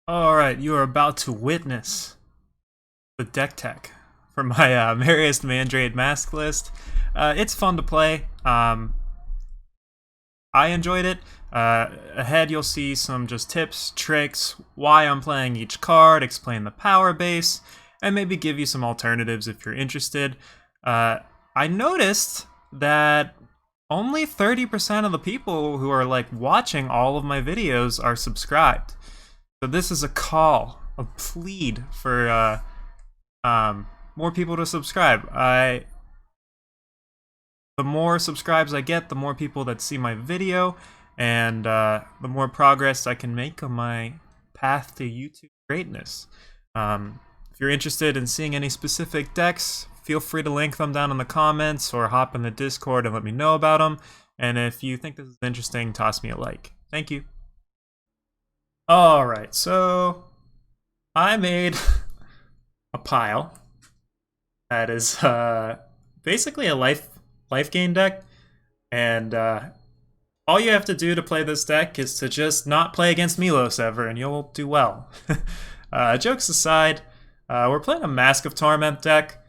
Alright, you are about to witness the deck tech for my Merriest Mandrake Mask list. It's fun to play. I enjoyed it. Ahead you'll see some just tips, tricks, why I'm playing each card, explain the power base, and maybe give you some alternatives if you're interested. I noticed that only 30% of the people who are watching all of my videos are subscribed. So this is a call, a plead for more people to subscribe. The more subscribes I get, the more people that see my video, and the more progress I can make on my path to YouTube greatness. If you're interested in seeing any specific decks, feel free to link them down in the comments or hop in the Discord and let me know about them. And if you think this is interesting, toss me a like. Thank you. Alright, so I made a pile that is basically a life gain deck, and all you have to do to play this deck is to just not play against Milos ever, and you'll do well. Jokes aside, we're playing a Mask of Torment deck.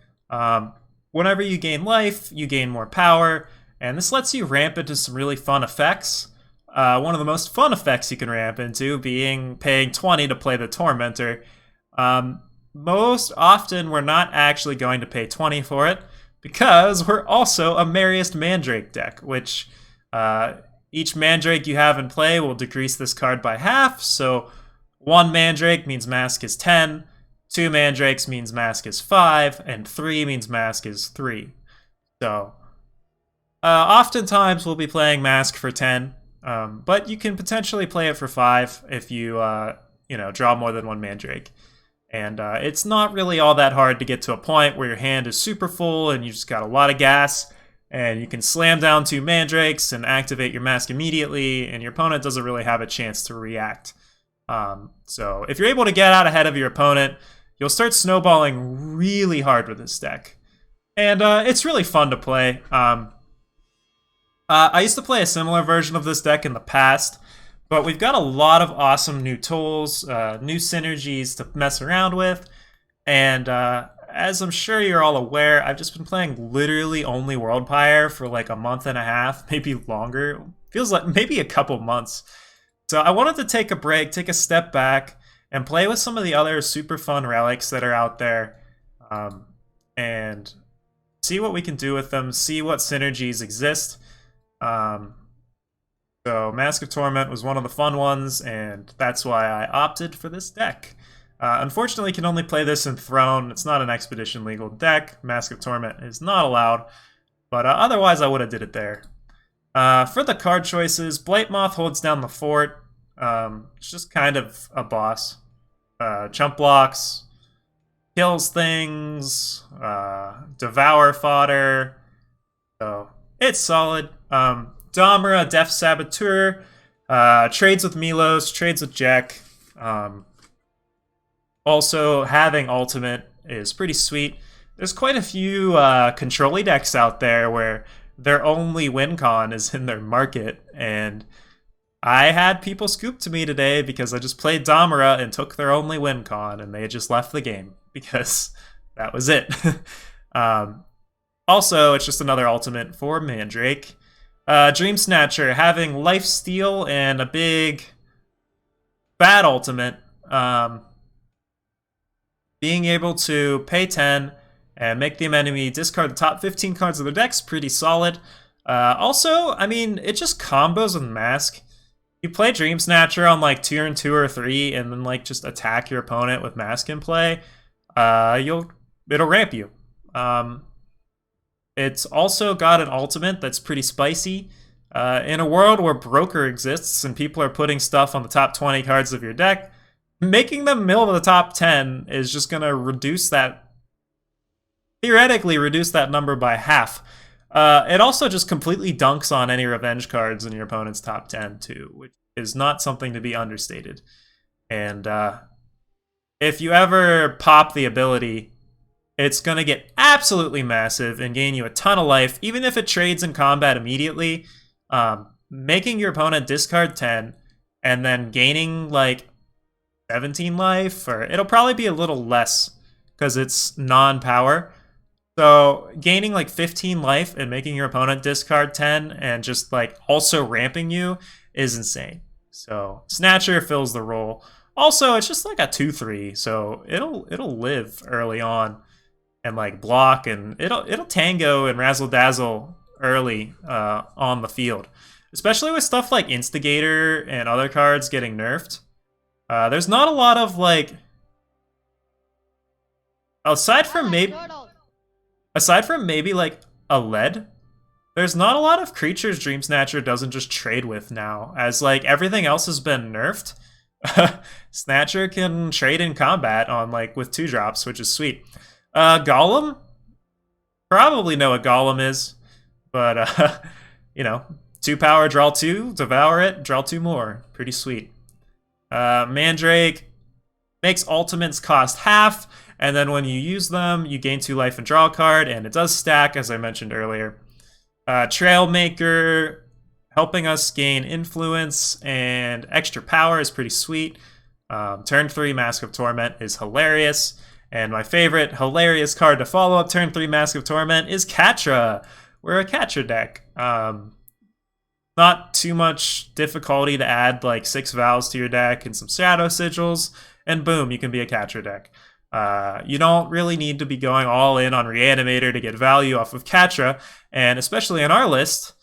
Whenever you gain life, you gain more power, and this lets you ramp into some really fun effects. One of the most fun effects you can ramp into being paying 20 to play the Tormentor. Most often, we're not actually going to pay 20 for it, because we're also a Merriest Mandrake deck, which each Mandrake you have in play will decrease this card by half. So 1 Mandrake means Mask is 10, 2 Mandrakes means Mask is 5, and 3 means Mask is 3. So oftentimes we'll be playing Mask for 10, but you can potentially play it for 5 if you draw more than 1 Mandrake. And it's not really all that hard to get to a point where your hand is super full and you just got a lot of gas, and you can slam down 2 Mandrakes and activate your Mask immediately, and your opponent doesn't really have a chance to react. So if you're able to get out ahead of your opponent, you'll start snowballing really hard with this deck. And it's really fun to play. I used to play a similar version of this deck in the past, but we've got a lot of awesome new tools, new synergies to mess around with, and as I'm sure you're all aware, I've just been playing literally only World Pyre for like a month and a half, maybe longer. Feels like maybe a couple months. So I wanted to take a break, take a step back, and play with some of the other super fun relics that are out there, and see what we can do with them, see what synergies exist. So Mask of Torment was one of the fun ones, and that's why I opted for this deck. Unfortunately, you can only play this in Throne. It's not an Expedition legal deck. Mask of Torment is not allowed, but otherwise I would have did it there. For the card choices, Blightmoth holds down the fort. It's just kind of a boss. Chump blocks, kills things, devour fodder. So it's solid. Domra, Death Saboteur, trades with Milos, trades with Jack. Also, having Ultimate is pretty sweet. There's quite a few control-y decks out there where their only win con is in their market, and I had people scoop to me today because I just played Domra and took their only win con, and they just left the game because that was it. Also, it's just another Ultimate for Mandrake. Dream Snatcher, having Lifesteal and a big bad ultimate, being able to pay 10 and make the enemy discard the top 15 cards of their deck's pretty solid. Also, I mean, it just combos with Mask. You play Dream Snatcher on like turn 2 or 3 and then just attack your opponent with Mask in play, it'll ramp you. It's also got an ultimate that's pretty spicy. In a world where Broker exists and people are putting stuff on the top 20 cards of your deck, making them middle of the top 10 is just going to reduce that, theoretically reduce that number by half. It also just completely dunks on any revenge cards in your opponent's top 10 too, which is not something to be understated. And if you ever pop the ability, it's going to get absolutely massive and gain you a ton of life, even if it trades in combat immediately. Making your opponent discard 10 and then gaining 17 life, or it'll probably be a little less because it's non-power. So gaining like 15 life and making your opponent discard 10 and just like also ramping you is insane. So Snatcher fills the role. Also, it's just like a 2/3, so it'll live early on and like block, and it'll tango and razzle dazzle early on the field, especially with stuff like Instigator and other cards getting nerfed. There's not a lot of like, aside from maybe like a lead, there's not a lot of creatures Dream Snatcher doesn't just trade with now, as like everything else has been nerfed. Snatcher can trade in combat on like with 2-drops, which is sweet. Golem? Probably know what Golem is, but you know, 2 power, draw 2, devour it, draw 2 more. Pretty sweet. Mandrake makes ultimates cost half, and then when you use them, you gain 2 life and draw a card, and it does stack, as I mentioned earlier. Trailmaker, helping us gain influence and extra power is pretty sweet. Turn 3 Mask of Torment is hilarious. And my favorite hilarious card to follow up turn 3 Mask of Torment is Katra. We're a Katra deck. Not too much difficulty to add like 6 Vows to your deck and some Shadow Sigils, and boom, you can be a Katra deck. You don't really need to be going all in on Reanimator to get value off of Katra, and especially in our list,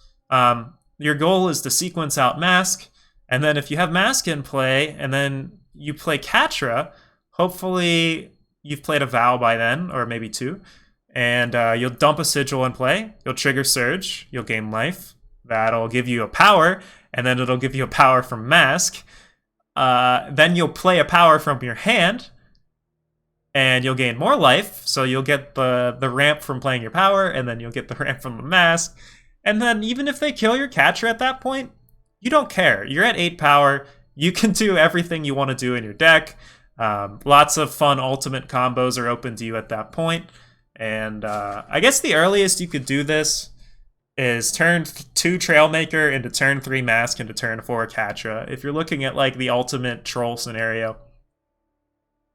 your goal is to sequence out Mask, and then if you have Mask in play, and then you play Katra, hopefully you've played a Vow by then, or maybe 2, and you'll dump a Sigil in play, you'll trigger Surge, you'll gain life, that'll give you a power, and then it'll give you a power from Mask, then you'll play a power from your hand, and you'll gain more life, so you'll get the ramp from playing your power, and then you'll get the ramp from the Mask, and then even if they kill your Katra at that point, you don't care. You're at 8 power, you can do everything you want to do in your deck. Lots of fun ultimate combos are open to you at that point. And I guess the earliest you could do this is turn 2 Trailmaker into turn 3 Mask into turn 4 Katra, if you're looking at like the ultimate troll scenario.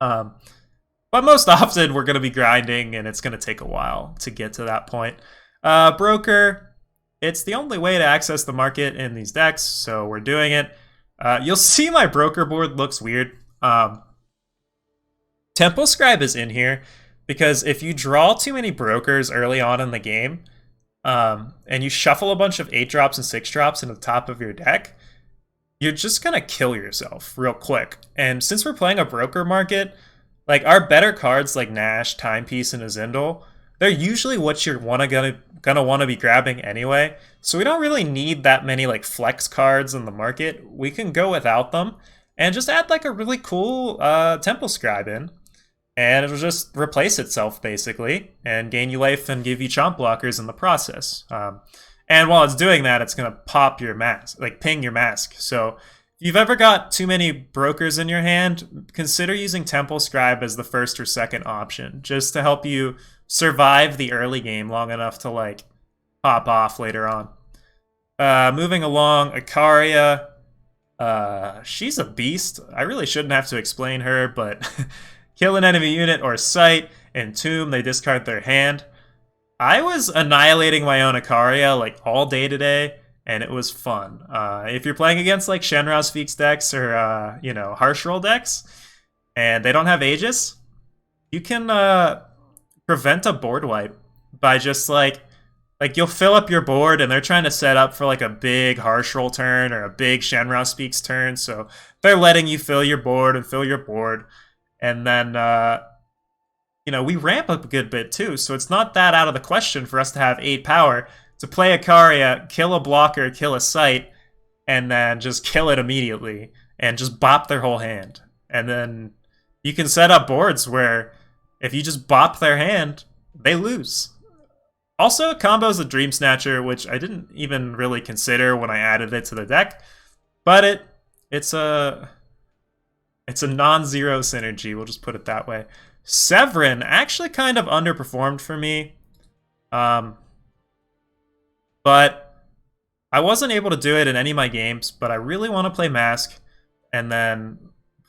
But most often we're going to be grinding, and it's going to take a while to get to that point. Broker, it's the only way to access the market in these decks, so we're doing it. You'll see my broker board looks weird. Temple Scribe is in here because if you draw too many brokers early on in the game, and you shuffle a bunch of 8-drops and 6-drops into the top of your deck, you're just gonna kill yourself real quick. And since we're playing a broker market, like our better cards like Nash, Timepiece, and Azindel, they're usually what you're gonna want to be grabbing anyway. So we don't really need that many like flex cards in the market. We can go without them and just add like a really cool Temple Scribe in, and it'll just replace itself basically and gain you life and give you chomp blockers in the process. And while it's doing that, it's gonna pop your mask, like ping your Mask. So if you've ever got too many brokers in your hand, consider using Temple Scribe as the first or second option, just to help you survive the early game long enough to like pop off later on. Moving along, Akaria. She's a beast. I really shouldn't have to explain her, but kill an enemy unit or site, entomb, they discard their hand. I was annihilating my own Akaria like all day today, and it was fun. If you're playing against like Shenra's Feeks decks or you know, Harsh Roll decks, and they don't have Aegis, you can prevent a board wipe by just like you'll fill up your board, and they're trying to set up for like a big Harsh Roll turn or a big Shenra Speaks turn, so they're letting you fill your board and fill your board, and then you know, we ramp up a good bit too, so it's not that out of the question for us to have 8 power to play Akaria, kill a blocker, kill a site, and then just kill it immediately and just bop their whole hand. And then you can set up boards where if you just bop their hand, they lose. Also, combos of Dream Snatcher, which I didn't even really consider when I added it to the deck, but it's a non-zero synergy, we'll just put it that way. Severin actually kind of underperformed for me, but I wasn't able to do it in any of my games, but I really want to play Mask and then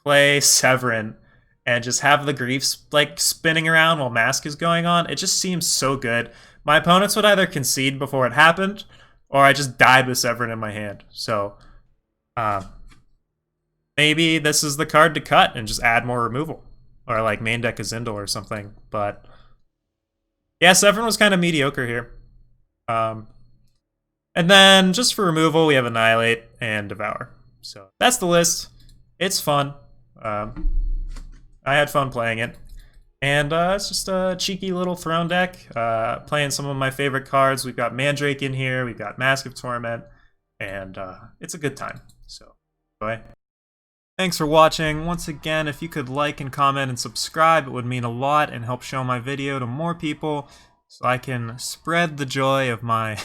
play Severin and just have the griefs like spinning around while Mask is going on. It just seems so good. My opponents would either concede before it happened, or I just died with Severin in my hand. So maybe this is the card to cut and just add more removal, or like main deck a Zindel or something. But yeah, Severin was kind of mediocre here. And then just for removal, we have Annihilate and Devour. So that's the list. It's fun. I had fun playing it. And it's just a cheeky little throne deck. Playing some of my favorite cards. We've got Mandrake in here. We've got Mask of Torment. And it's a good time. So, bye. Thanks for watching. Once again, if you could like and comment and subscribe, it would mean a lot and help show my video to more people so I can spread the joy of my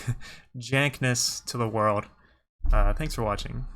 jankness to the world. Thanks for watching.